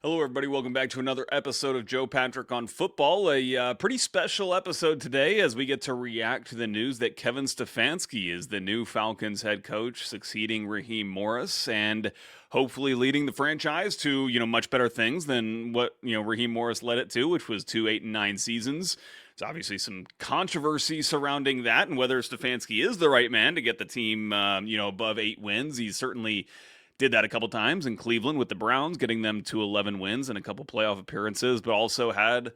Hello, everybody. Welcome back to another episode of Joe Patrick on Football. A pretty special episode today as we get to react to the news that Kevin Stefanski is the new Falcons head coach, succeeding Raheem Morris, and hopefully leading the franchise to much better things than what Raheem Morris led it to, which was 2 8 and 9 seasons. There's obviously some controversy surrounding that and whether Stefanski is the right man to get the team above 8 wins. He's certainly did that a couple times in Cleveland with the Browns, getting them to 11 wins and a couple playoff appearances, but also had,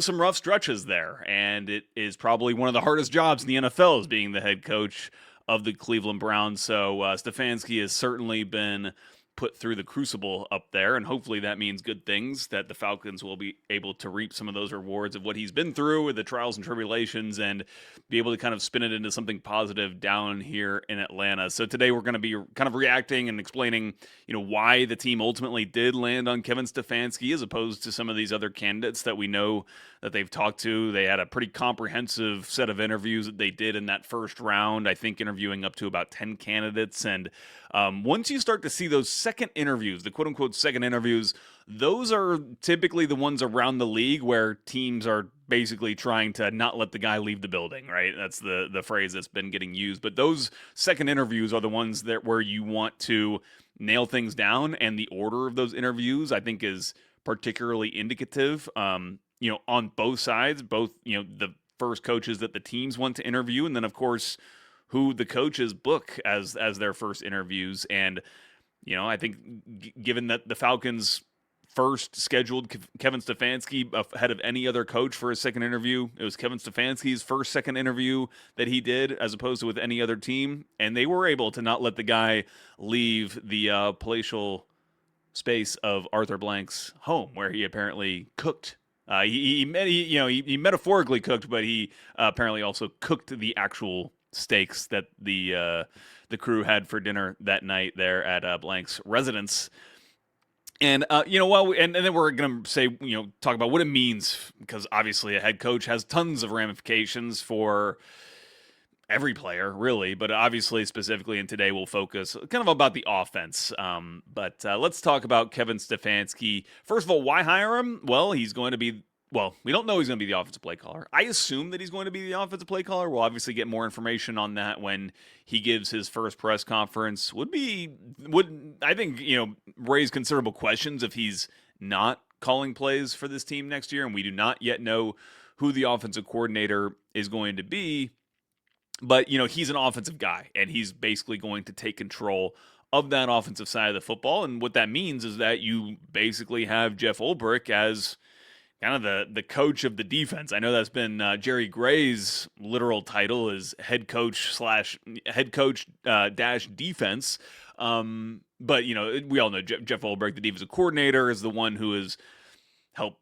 some rough stretches there. And it is probably one of the hardest jobs in the NFL is being the head coach of the Cleveland Browns. So Stefanski has certainly been put through the crucible up there, and hopefully that means good things, that the Falcons will be able to reap some of those rewards of what he's been through with the trials and tribulations and be able to kind of spin it into something positive down here in Atlanta. So today we're going to be kind of reacting and explaining, why the team ultimately did land on Kevin Stefanski as opposed to some of these other candidates that we know that they've talked to. They had a pretty comprehensive set of interviews that they did in that first round, I think interviewing up to about 10 candidates. And once you start to see those second interviews, the quote unquote second interviews, those are typically the ones around the league where teams are basically trying to not let the guy leave the building, right? That's the phrase that's been getting used. But those second interviews are the ones that where you want to nail things down, and the order of those interviews I think is particularly indicative. On both sides, both the first coaches that the teams want to interview, and then of course who the coaches book as their first interviews. And I think given that the Falcons first scheduled Kevin Stefanski ahead of any other coach for his second interview, it was Kevin Stefanski's first second interview that he did as opposed to with any other team, and they were able to not let the guy leave the palatial space of Arthur Blank's home, where he apparently cooked. He metaphorically cooked, but he apparently also cooked the actual steaks that the crew had for dinner that night there at Blank's residence. And and then we're gonna say, talk about what it means, because obviously a head coach has tons of ramifications for every player, really, but obviously specifically, and today we'll focus kind of about the offense. But let's talk about Kevin Stefanski. First of all, why hire him? Well, he's going to be. Well, we don't know he's going to be the offensive play caller. I assume that he's going to be the offensive play caller. We'll obviously get more information on that when he gives his first press conference. Would I think raise considerable questions if he's not calling plays for this team next year, and we do not yet know who the offensive coordinator is going to be. But, he's an offensive guy, and he's basically going to take control of that offensive side of the football. And what that means is that you basically have Jeff Ulbrich as kind of the coach of the defense. I know that's been Jerry Gray's literal title is head coach dash defense. But, we all know Jeff Ulbrich, the defensive coordinator, is the one who has helped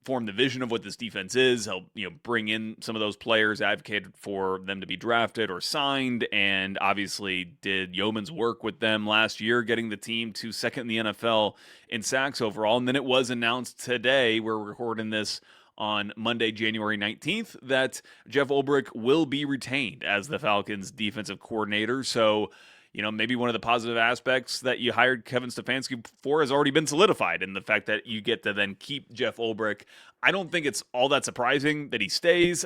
form the vision of what this defense is, help bring in some of those players, advocated for them to be drafted or signed, and obviously did yeoman's work with them last year, getting the team to second in the NFL in sacks overall. And then it was announced today, we're recording this on Monday, January 19th, that Jeff Ulbrich will be retained as the Falcons defensive coordinator. So maybe one of the positive aspects that you hired Kevin Stefanski for has already been solidified, and the fact that you get to then keep Jeff Ulbrich. I don't think it's all that surprising that he stays.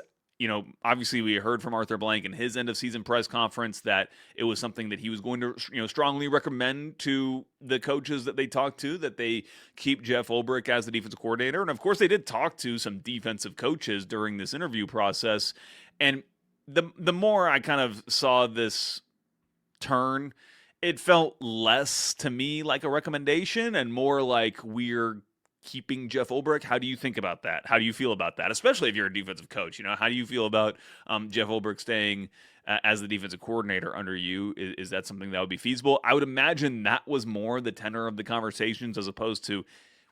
Obviously we heard from Arthur Blank in his end of season press conference that it was something that he was going to, strongly recommend to the coaches that they talked to, that they keep Jeff Ulbrich as the defensive coordinator. And of course they did talk to some defensive coaches during this interview process. And the more I kind of saw this turn, it felt less to me like a recommendation and more like we're keeping Jeff Ulbrich. How do you think about that? How do you feel about that? Especially if you're a defensive coach, how do you feel about Jeff Ulbrich staying as the defensive coordinator under you? Is that something that would be feasible? I would imagine that was more the tenor of the conversations as opposed to,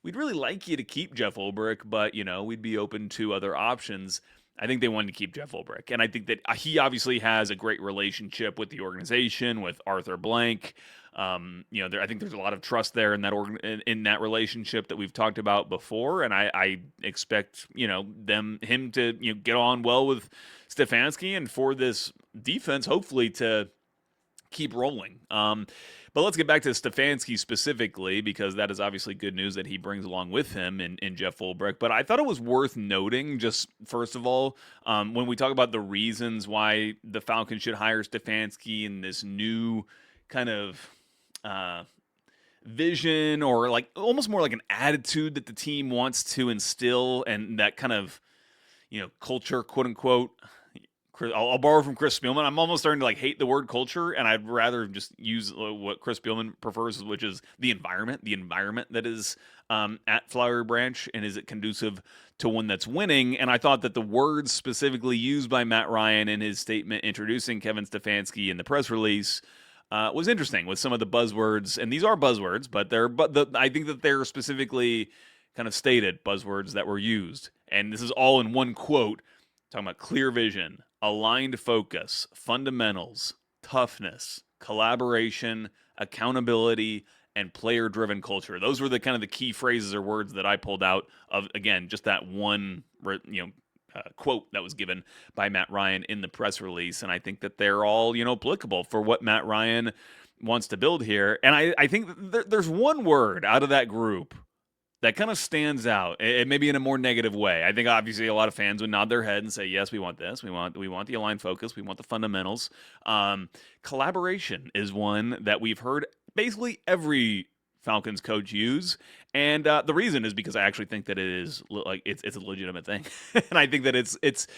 we'd really like you to keep Jeff Ulbrich, but we'd be open to other options. I think they wanted to keep Jeff Ulbrich, and I think that he obviously has a great relationship with the organization, with Arthur Blank. I think there's a lot of trust there in that in that relationship that we've talked about before, and I expect him to get on well with Stefanski, and for this defense hopefully to keep rolling. But let's get back to Stefanski specifically, because that is obviously good news that he brings along with him in Jeff Ulbrich. But I thought it was worth noting, just first of all, when we talk about the reasons why the Falcons should hire Stefanski in this new kind of vision, or like almost more like an attitude that the team wants to instill, and that kind of culture, quote unquote. I'll borrow from Chris Spielman. I'm almost starting to hate the word culture, and I'd rather just use what Chris Spielman prefers, which is the environment that is at Flowery Branch, and is it conducive to one that's winning? And I thought that the words specifically used by Matt Ryan in his statement introducing Kevin Stefanski in the press release was interesting, with some of the buzzwords, and these are buzzwords, but I think that they're specifically kind of stated buzzwords that were used, and this is all in one quote, talking about clear vision, aligned focus, fundamentals, toughness, collaboration, accountability, and player-driven culture. Those were the kind of the key phrases or words that I pulled out of, again, just that one quote that was given by Matt Ryan in the press release. And I think that they're all applicable for what Matt Ryan wants to build here. And I think there's one word out of that group that kind of stands out, and maybe in a more negative way. I think obviously a lot of fans would nod their head and say, yes, we want this. We want the aligned focus. We want the fundamentals. Collaboration is one that we've heard basically every Falcons coach use. And the reason is because I actually think that it is it's a legitimate thing. And I think that it's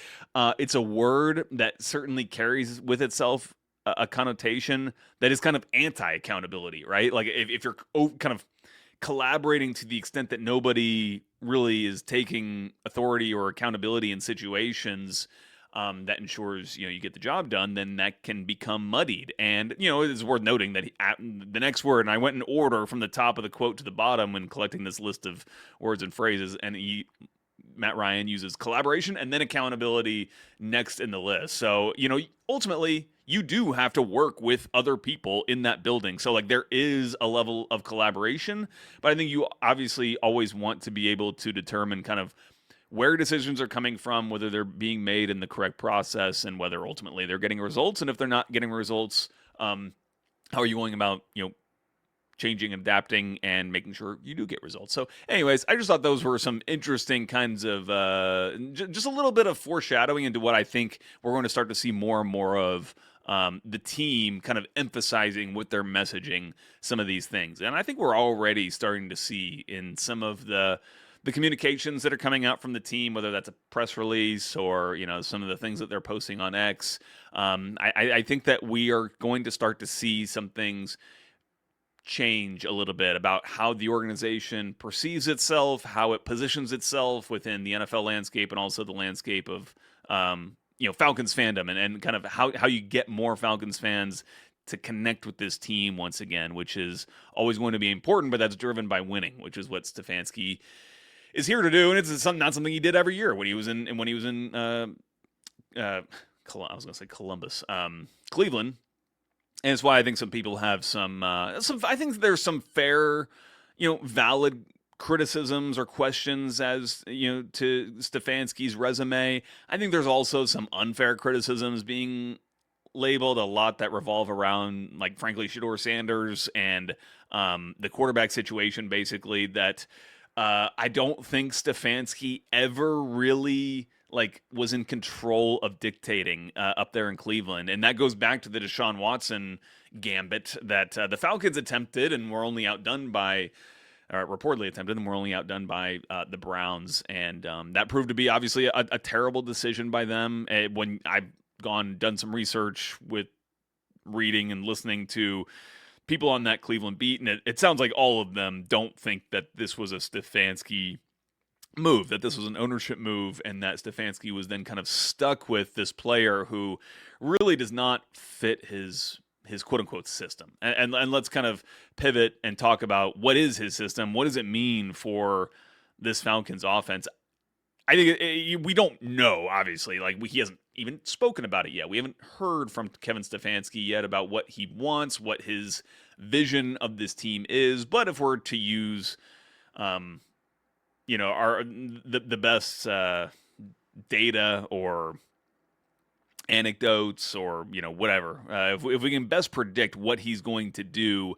a word that certainly carries with itself a connotation that is kind of anti-accountability, right? Like if you're kind of collaborating to the extent that nobody really is taking authority or accountability in situations that ensures you get the job done, then that can become muddied. And it is worth noting that the next word, and I went in order from the top of the quote to the bottom when collecting this list of words and phrases, and Matt Ryan uses collaboration and then accountability next in the list. So ultimately, you do have to work with other people in that building. So there is a level of collaboration, but I think you obviously always want to be able to determine kind of where decisions are coming from, whether they're being made in the correct process, and whether ultimately they're getting results. And if they're not getting results, how are you going about, changing, adapting, and making sure you do get results. So anyways, I just thought those were some interesting kinds of just a little bit of foreshadowing into what I think we're going to start to see more and more of, the team kind of emphasizing with their messaging some of these things. And I think we're already starting to see in some of the communications that are coming out from the team, whether that's a press release or some of the things that they're posting on X. I think that we are going to start to see some things change a little bit about how the organization perceives itself, how it positions itself within the NFL landscape, and also the landscape of Falcons fandom, and kind of how you get more Falcons fans to connect with this team once again, which is always going to be important, but that's driven by winning, which is what Stefanski is here to do, and it's not something he did every year when he was in I was going to say Columbus, Cleveland. And it's why I think some people have some. I think there's some fair, valid criticisms or questions as to Stefanski's resume. I think there's also some unfair criticisms being labeled, a lot that revolve around, frankly, Shedeur Sanders and the quarterback situation. Basically, that I don't think Stefanski ever really was in control of dictating up there in Cleveland. And that goes back to the Deshaun Watson gambit that the Falcons attempted and were only outdone by, reportedly attempted and were only outdone by the Browns. And that proved to be obviously a terrible decision by them. When I've done some research with reading and listening to people on that Cleveland beat, and it sounds like all of them don't think that this was a Stefanski move, that this was an ownership move, and that Stefanski was then kind of stuck with this player who really does not fit his quote-unquote system. And let's kind of pivot and talk about what is his system, what does it mean for this Falcons offense. I think we don't know, obviously. He hasn't even spoken about it yet. We haven't heard from Kevin Stefanski yet about what he wants, what his vision of this team is. But if we're to use the best data or anecdotes or whatever. If we can best predict what he's going to do,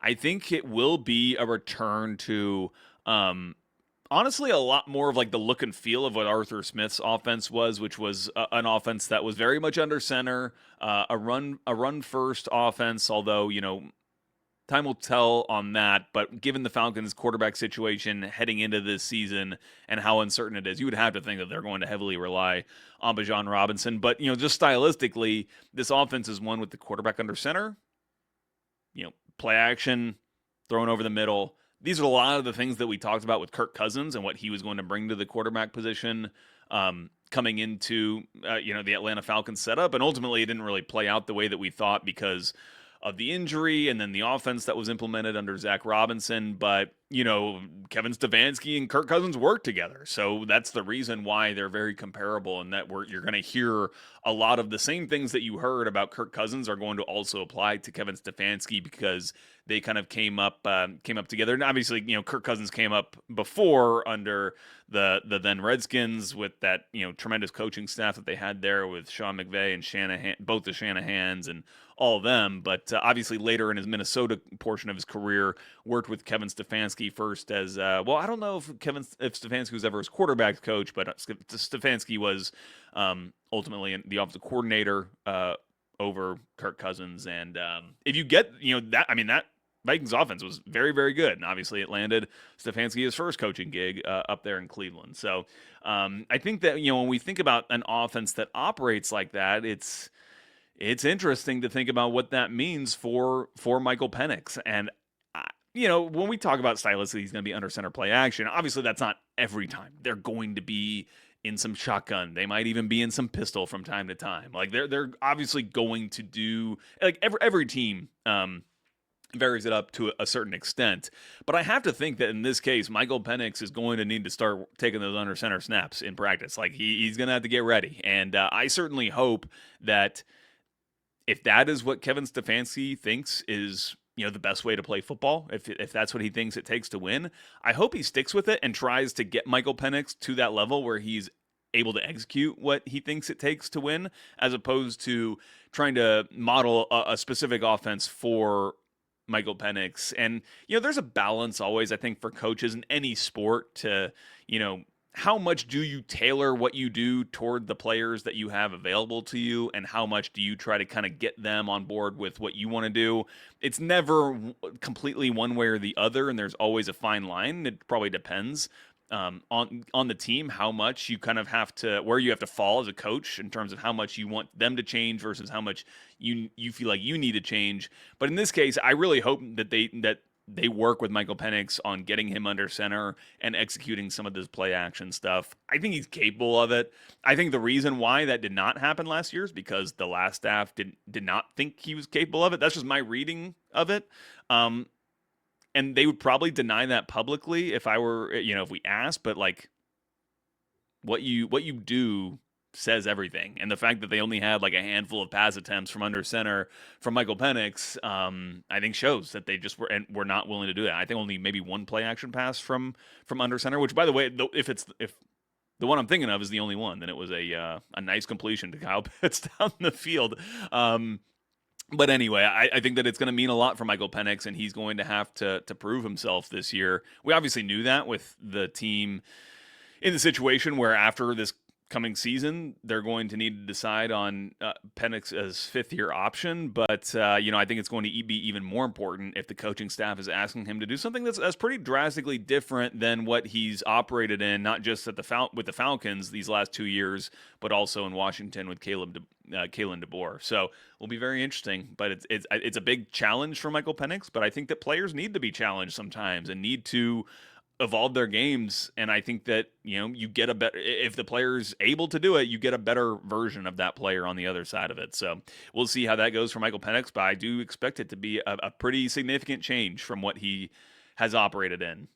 I think it will be a return to honestly a lot more of like the look and feel of what Arthur Smith's offense was, which was an offense that was very much under center, a run first offense. Although time will tell on that, but given the Falcons' quarterback situation heading into this season and how uncertain it is, you would have to think that they're going to heavily rely on Bijan Robinson. But just stylistically, this offense is one with the quarterback under center, play action, throwing over the middle. These are a lot of the things that we talked about with Kirk Cousins and what he was going to bring to the quarterback position coming into the Atlanta Falcons setup. And ultimately, it didn't really play out the way that we thought because of the injury and then the offense that was implemented under Zach Robinson. But, Kevin Stefanski and Kirk Cousins work together. So that's the reason why they're very comparable, and that you're going to hear a lot of the same things that you heard about Kirk Cousins are going to also apply to Kevin Stefanski because they kind of came up together. And obviously, Kirk Cousins came up before under the then Redskins with that, tremendous coaching staff that they had there with Sean McVay and Shanahan, both the Shanahans and all of them. But obviously later in his Minnesota portion of his career, worked with Kevin Stefanski first as, well, I don't know if Stefanski was ever his quarterback coach, but Stefanski was ultimately the offensive coordinator over Kirk Cousins. And if you get, that Vikings offense was very, very good. And obviously it landed Stefanski his first coaching gig up there in Cleveland. So I think that, when we think about an offense that operates like that, it's interesting to think about what that means for Michael Penix. And, when we talk about stylistically, he's going to be under center play action. Obviously, that's not every time. They're going to be in some shotgun. They might even be in some pistol from time to time. Like they're obviously going to do, like every team varies it up to a certain extent. But I have to think that in this case, Michael Penix is going to need to start taking those under center snaps in practice. Like he's going to have to get ready. And I certainly hope that if that is what Kevin Stefanski thinks is the best way to play football, if that's what he thinks it takes to win, I hope he sticks with it and tries to get Michael Penix to that level where he's able to execute what he thinks it takes to win, as opposed to trying to model a specific offense for Michael Penix. And, there's a balance always, I think, for coaches in any sport to, how much do you tailor what you do toward the players that you have available to you, and how much do you try to kind of get them on board with what you want to do? It's never completely one way or the other, and there's always a fine line. It probably depends on the team how much you kind of have to, where you have to fall as a coach in terms of how much you want them to change versus how much you feel like you need to change. But in this case, I really hope that they work with Michael Penix on getting him under center and executing some of this play action stuff. I think he's capable of it. I think the reason why that did not happen last year is because the last staff did not think he was capable of it. That's just my reading of it. And they would probably deny that publicly if I were, if we asked, but like what you do says everything. And the fact that they only had like a handful of pass attempts from under center from Michael Penix, I think shows that they just were not willing to do that. I think only maybe one play action pass from under center, which, by the way, if the one I'm thinking of is the only one, then it was a nice completion to Kyle Pitts down the field. But anyway, I think that it's going to mean a lot for Michael Penix, and he's going to have to prove himself this year. We obviously knew that with the team in the situation where after this coming season, they're going to need to decide on Penix's fifth-year option. But, I think it's going to be even more important if the coaching staff is asking him to do something that's pretty drastically different than what he's operated in, not just with the Falcons these last 2 years, but also in Washington with Kalen DeBoer. So will be very interesting. But it's a big challenge for Michael Penix. But I think that players need to be challenged sometimes and need to evolve their games, and I think that you get a better, if the player's able to do it, you get a better version of that player on the other side of it. So we'll see how that goes for Michael Penix, but I do expect it to be a pretty significant change from what he has operated in.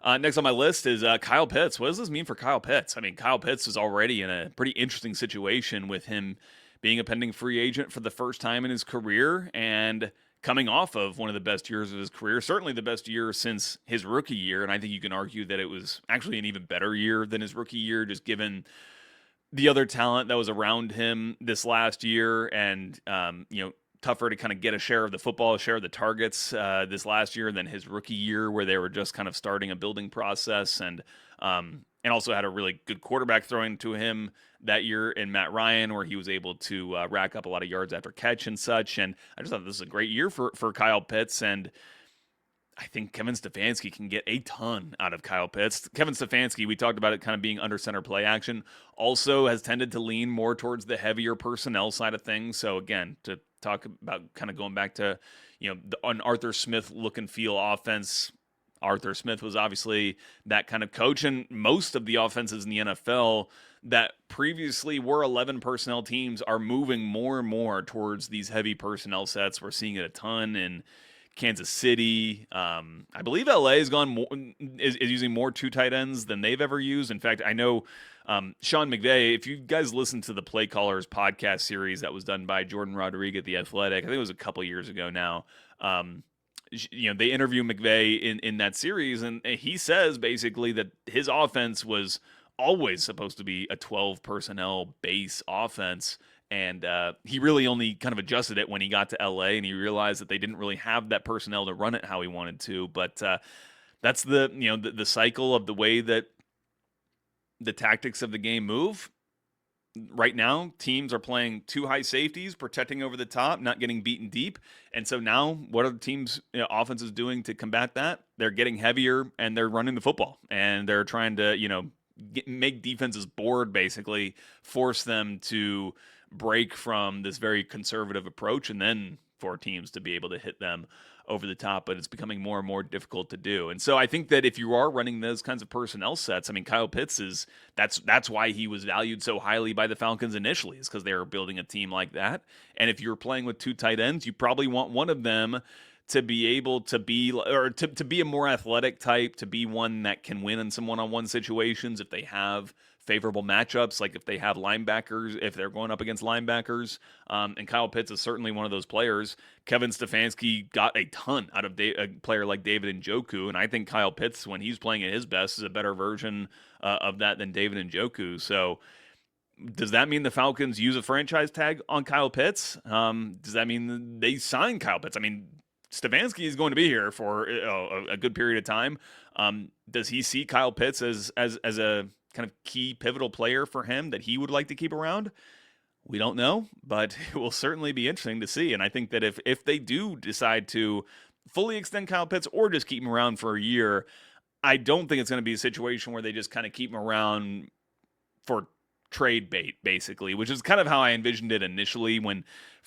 Next on my list is Kyle Pitts. What does this mean for Kyle Pitts? I mean, Kyle Pitts is already in a pretty interesting situation with him being a pending free agent for the first time in his career and coming off of one of the best years of his career, certainly the best year since his rookie year. And I think you can argue that it was actually an even better year than his rookie year, just given the other talent that was around him this last year, and tougher to kind of get a share of the football, a share of the targets this last year than his rookie year, where they were just kind of starting a building process, and also had a really good quarterback throwing to him that year in Matt Ryan, where he was able to rack up a lot of yards after catch and such. And I just thought this was a great year for Kyle Pitts, and I think Kevin Stefanski can get a ton out of Kyle Pitts. Kevin Stefanski, we talked about it kind of being under center play action, also has tended to lean more towards the heavier personnel side of things. So again, to talk about kind of going back to, an Arthur Smith look and feel offense, Arthur Smith was obviously that kind of coach, and most of the offenses in the NFL that previously were 11 personnel teams are moving more and more towards these heavy personnel sets. We're seeing it a ton in Kansas City. I believe LA has gone more, is using more two tight ends than they've ever used. In fact, I know Sean McVay, if you guys listen to the Play Callers podcast series that was done by Jordan Rodriguez at The Athletic, I think it was a couple years ago now. They interview McVay in that series, and he says basically that his offense was always supposed to be a 12 personnel base offense. And he really only kind of adjusted it when he got to LA, and he realized that they didn't really have that personnel to run it how he wanted to. But that's the cycle of the way that the tactics of the game move. Right now, teams are playing two high safeties, protecting over the top, not getting beaten deep. And so now, what are the teams' offenses doing to combat that? They're getting heavier, and they're running the football, and they're trying to make defenses bored, basically force them to break from this very conservative approach, and then for teams to be able to hit them over the top. But it's becoming more and more difficult to do. And so I think that if you are running those kinds of personnel sets, I mean, Kyle Pitts that's why he was valued so highly by the Falcons initially, is because they were building a team like that. And if you're playing with two tight ends, you probably want one of them to be able to be, or to be a more athletic type, to be one that can win in some one-on-one situations if they have favorable matchups, like if they have linebackers, if they're going up against linebackers. And Kyle Pitts is certainly one of those players. Kevin Stefanski got a ton out of a player like David Njoku, and I think Kyle Pitts, when he's playing at his best, is a better version of that than David Njoku. So does that mean the Falcons use a franchise tag on Kyle Pitts? Does that mean they sign Kyle Pitts? I mean, Stefanski is going to be here for a good period of time. Does he see Kyle Pitts as a kind of key pivotal player for him that he would like to keep around? We don't know, but it will certainly be interesting to see. And I think that if they do decide to fully extend Kyle Pitts or just keep him around for a year, I don't think it's going to be a situation where they just kind of keep him around for trade bait, basically, which is kind of how I envisioned it initially when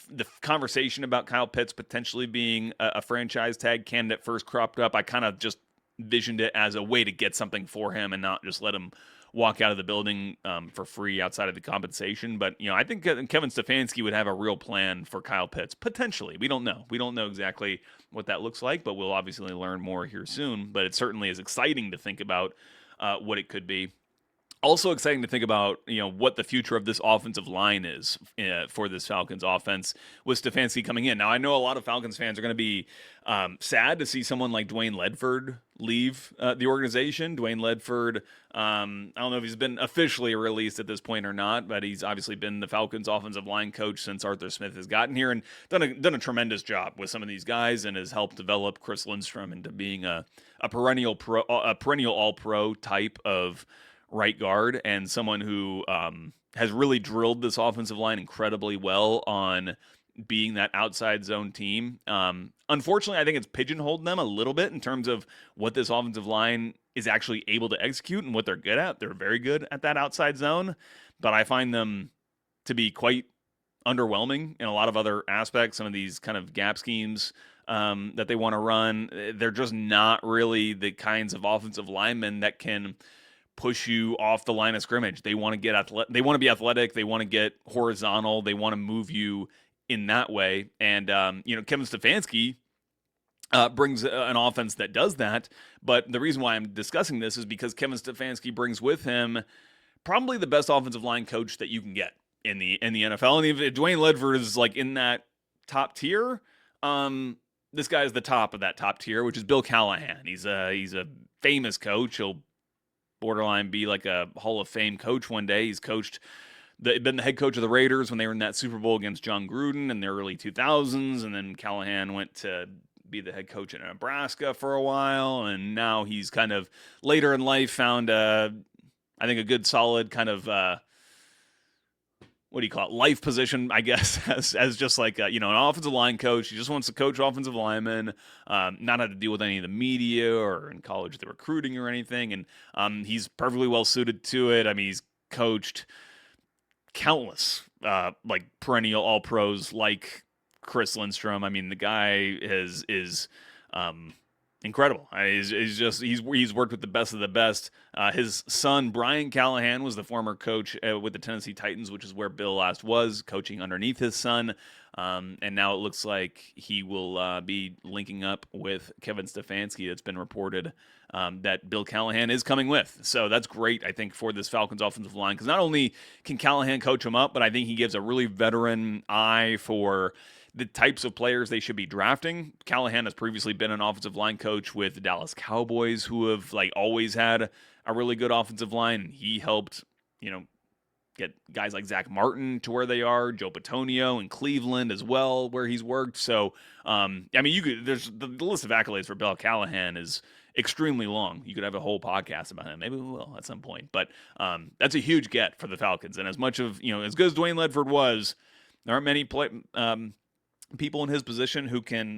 the conversation about Kyle Pitts potentially being a franchise tag candidate first cropped up. I kind of just visioned it as a way to get something for him and not just let him walk out of the building for free outside of the compensation. But, I think Kevin Stefanski would have a real plan for Kyle Pitts, potentially. We don't know. We don't know exactly what that looks like, but we'll obviously learn more here soon. But it certainly is exciting to think about what it could be. Also exciting to think about, what the future of this offensive line is for this Falcons offense with Stefanski coming in. Now, I know a lot of Falcons fans are going to be sad to see someone like Dwayne Ledford leave the organization. Dwayne Ledford, I don't know if he's been officially released at this point or not, but he's obviously been the Falcons offensive line coach since Arthur Smith has gotten here and done a tremendous job with some of these guys, and has helped develop Chris Lindstrom into being a perennial all-pro type of right guard, and someone who has really drilled this offensive line incredibly well on being that outside zone team. Unfortunately, I think it's pigeonholed them a little bit in terms of what this offensive line is actually able to execute and what they're good at. They're very good at that outside zone, but I find them to be quite underwhelming in a lot of other aspects. Some of these kind of gap schemes that they want to run, they're just not really the kinds of offensive linemen that can push you off the line of scrimmage. They want to get they want to be athletic. They want to get horizontal. They want to move you in that way. And Kevin Stefanski brings an offense that does that. But the reason why I'm discussing this is because Kevin Stefanski brings with him probably the best offensive line coach that you can get in the NFL. And if Dwayne Ledford is like in that top tier, this guy is the top of that top tier, which is Bill Callahan. He's a famous coach. He'll borderline be like a Hall of Fame coach one day. He's coached been the head coach of the Raiders when they were in that Super Bowl against John Gruden in the early 2000s, and then Callahan went to be the head coach in Nebraska for a while, and now he's kind of later in life found, I think, a good solid kind of what do you call it, life position, I guess, as just like an offensive line coach. He just wants to coach offensive linemen, not have to deal with any of the media or in college the recruiting or anything, and he's perfectly well suited to it. I mean, he's coached countless like perennial all pros like Chris Lindstrom. I mean, the guy is incredible. He's worked with the best of the best. His son Brian Callahan was the former coach with the Tennessee Titans, which is where Bill last was coaching underneath his son. And now it looks like he will be linking up with Kevin Stefanski. It's been reported that Bill Callahan is coming with. So that's great, I think, for this Falcons offensive line, because not only can Callahan coach him up, but I think he gives a really veteran eye for the types of players they should be drafting. Callahan has previously been an offensive line coach with the Dallas Cowboys, who have always had a really good offensive line. He helped, get guys like Zach Martin to where they are, Joe Bitonio in Cleveland as well, where he's worked. So, there's the list of accolades for Bill Callahan is extremely long. You could have a whole podcast about him. Maybe we will at some point. But that's a huge get for the Falcons. And as much of, as good as Dwayne Ledford was, there aren't many people in his position who can,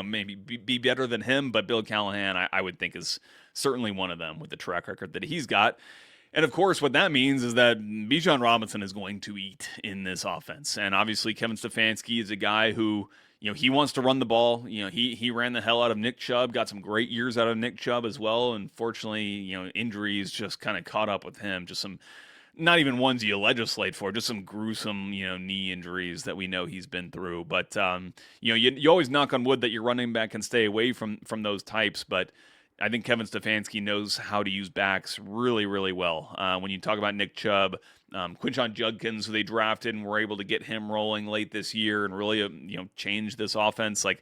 maybe be better than him, but Bill Callahan, I would think, is certainly one of them with the track record that he's got. And of course, what that means is that Bijan Robinson is going to eat in this offense. And obviously, Kevin Stefanski is a guy who, he wants to run the ball. He ran the hell out of Nick Chubb, got some great years out of Nick Chubb as well. Unfortunately, injuries just kind of caught up with him. Just some, not even ones you legislate for, just some gruesome, knee injuries that we know he's been through. But, you always knock on wood that your running back can stay away from those types. But I think Kevin Stefanski knows how to use backs really, really well. When you talk about Nick Chubb, Quinshon Judkins, who they drafted and were able to get him rolling late this year and really, change this offense. Like,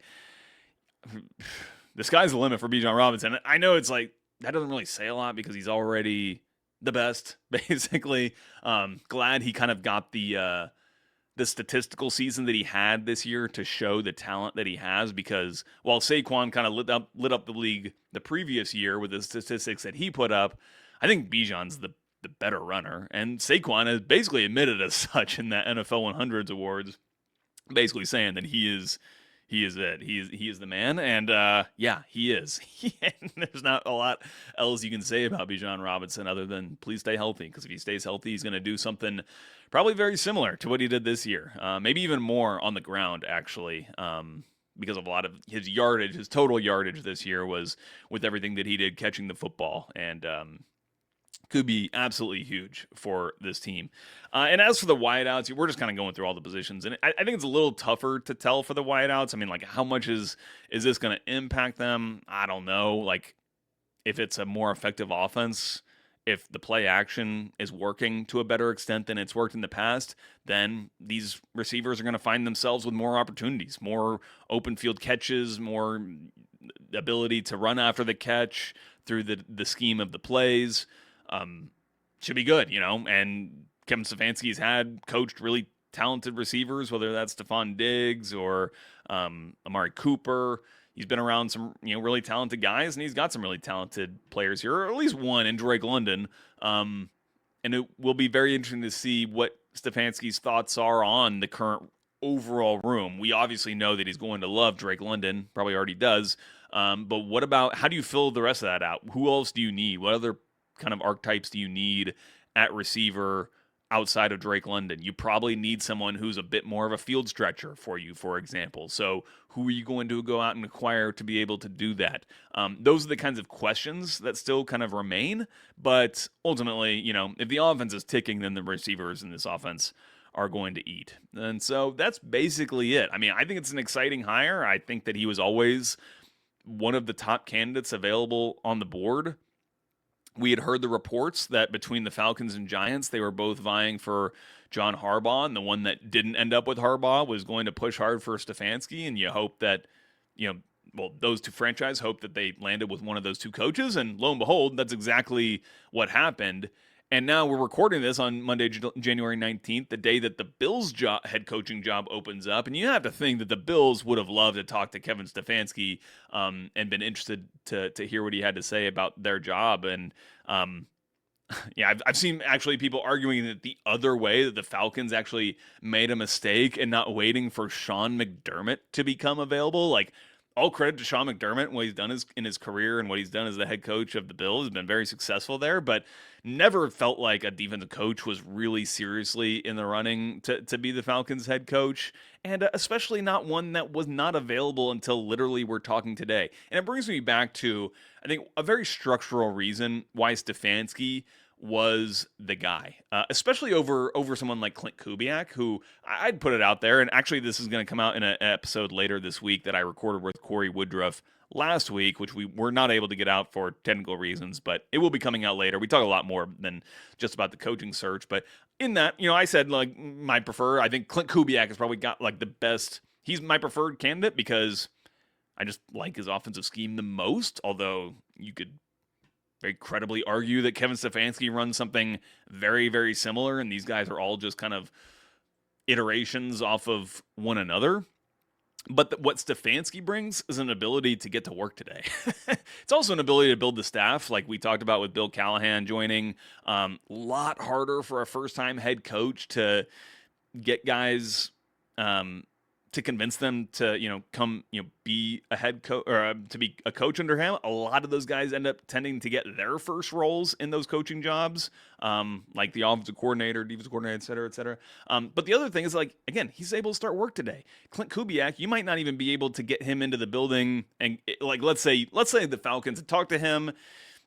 the sky's the limit for Bijan Robinson. I know it's that doesn't really say a lot because he's already the best, basically. Glad he kind of got the statistical season that he had this year to show the talent that he has, because while Saquon kind of lit up the league the previous year with the statistics that he put up, I think Bijan's the better runner, and Saquon has basically admitted as such in that NFL 100s awards, basically saying that he is it. He is the man, and he is. There's not a lot else you can say about Bijan Robinson other than please stay healthy, because if he stays healthy, he's going to do something probably very similar to what he did this year, maybe even more on the ground, actually, because of a lot of his yardage, his total yardage this year was with everything that he did catching the football, and could be absolutely huge for this team. And as for the wideouts, we're just kind of going through all the positions, and I think it's a little tougher to tell for the wideouts. I mean, how much is this going to impact them? I don't know. If it's a more effective offense, if the play action is working to a better extent than it's worked in the past, then these receivers are going to find themselves with more opportunities, more open field catches, more ability to run after the catch through the scheme of the plays. Should be good, and Kevin Stefanski's coached really talented receivers, whether that's Stephon Diggs or Amari Cooper. He's been around some, really talented guys, and he's got some really talented players here, or at least one in Drake London. And it will be very interesting to see what Stefanski's thoughts are on the current overall room. We obviously know that he's going to love Drake London, probably already does. But what about, how do you fill the rest of that out? Who else do you need? What other kind of archetypes do you need at receiver outside of Drake London? You probably need someone who's a bit more of a field stretcher for you, for example. So who are you going to go out and acquire to be able to do that? Those are the kinds of questions that still kind of remain. But ultimately, if the offense is ticking, then the receivers in this offense are going to eat. And so that's basically it. I mean, I think it's an exciting hire. I think that he was always one of the top candidates available on the board. We had heard the reports that between the Falcons and Giants, they were both vying for John Harbaugh, and the one that didn't end up with Harbaugh was going to push hard for Stefanski, and you hope that, those two franchises hope that they landed with one of those two coaches, and lo and behold, that's exactly what happened. And now we're recording this on Monday, January 19th, the day that the Bills' head coaching job opens up. And you have to think that the Bills would have loved to talk to Kevin Stefanski and been interested to hear what he had to say about their job. And yeah, I've seen actually people arguing that the other way, that the Falcons actually made a mistake in not waiting for Sean McDermott to become available. Like, all credit to Sean McDermott and what he's done in his career and what he's done as the head coach of the Bills. Has been very successful there, but never felt like a defensive coach was really seriously in the running to be the Falcons head coach, and especially not one that was not available until literally we're talking today. And it brings me back to, I think, a very structural reason why Stefanski was the guy, especially over someone like Clint Kubiak, who I'd put it out there. And actually, this is going to come out in an episode later this week that I recorded with Corey Woodruff last week, which we were not able to get out for technical reasons, but it will be coming out later. We talk a lot more than just about the coaching search, but in that, I said, like, I think Clint Kubiak has probably got like the best. He's my preferred candidate because I just like his offensive scheme the most, although you could very credibly argue that Kevin Stefanski runs something very, very similar, and these guys are all just kind of iterations off of one another. But what Stefanski brings is an ability to get to work today. It's also an ability to build the staff, like we talked about with Bill Callahan joining. Lot harder for a first-time head coach to get guys to convince them to, come, be a head coach or to be a coach under him. A lot of those guys end up tending to get their first roles in those coaching jobs, like the offensive coordinator, defensive coordinator, et cetera, et cetera. But the other thing is, like, again, he's able to start work today. Clint Kubiak, you might not even be able to get him into the building. And like, let's say the Falcons had talked to him.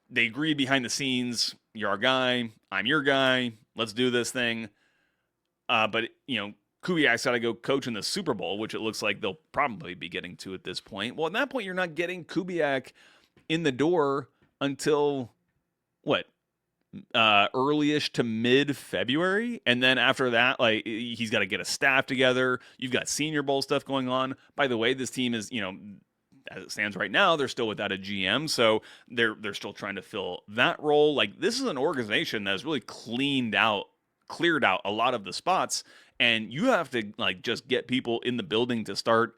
They agreed behind the scenes. You're our guy. I'm your guy. Let's do this thing. But Kubiak's got to go coach in the Super Bowl, which it looks like they'll probably be getting to at this point. Well, at that point, you're not getting Kubiak in the door until, what, early-ish to mid-February? And then after that, like, he's got to get a staff together. You've got Senior Bowl stuff going on. By the way, this team is, as it stands right now, they're still without a GM, so they're still trying to fill that role. Like, this is an organization that has really cleared out a lot of the spots. And you have to, like, just get people in the building to start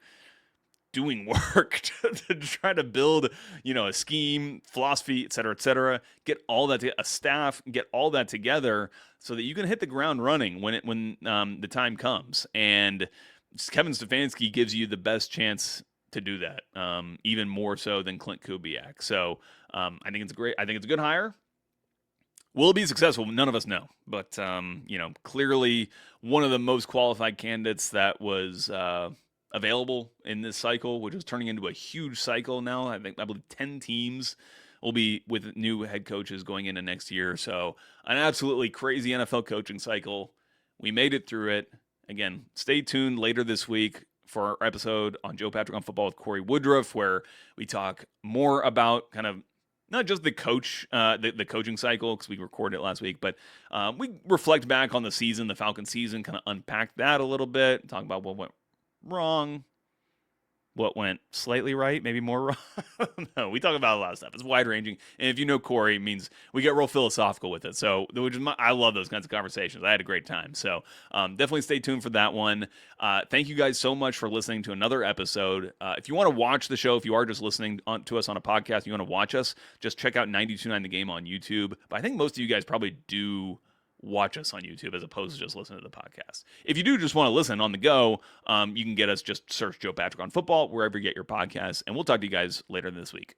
doing work to try to build, a scheme, philosophy, et cetera, get all that, a staff, get all that together so that you can hit the ground running when the time comes. And Kevin Stefanski gives you the best chance to do that, even more so than Clint Kubiak. So I think it's a good hire. Will it be successful? None of us know. But, clearly one of the most qualified candidates that was available in this cycle, which is turning into a huge cycle now. I believe 10 teams will be with new head coaches going into next year. So an absolutely crazy NFL coaching cycle. We made it through it. Again, stay tuned later this week for our episode on Joe Patrick on Football with Corey Woodruff, where we talk more about kind of not just the coaching cycle, because we recorded it last week, but we reflect back on the season, the Falcons season, kind of unpack that a little bit, talk about what went wrong, what went slightly right, maybe more wrong. No, we talk about a lot of stuff. It's wide-ranging, and if you know Corey, it means we get real philosophical with it. So, I love those kinds of conversations. I had a great time. So, definitely stay tuned for that one. Thank you guys so much for listening to another episode. If you want to watch the show, if you are just listening to us on a podcast, you want to watch us, just check out 92.9 The Game on YouTube. But I think most of you guys probably do watch us on YouTube as opposed to just listening to the podcast. If you do just want to listen on the go, you can get us, just search Joe Patrick on Football wherever you get your podcasts, and we'll talk to you guys later this week.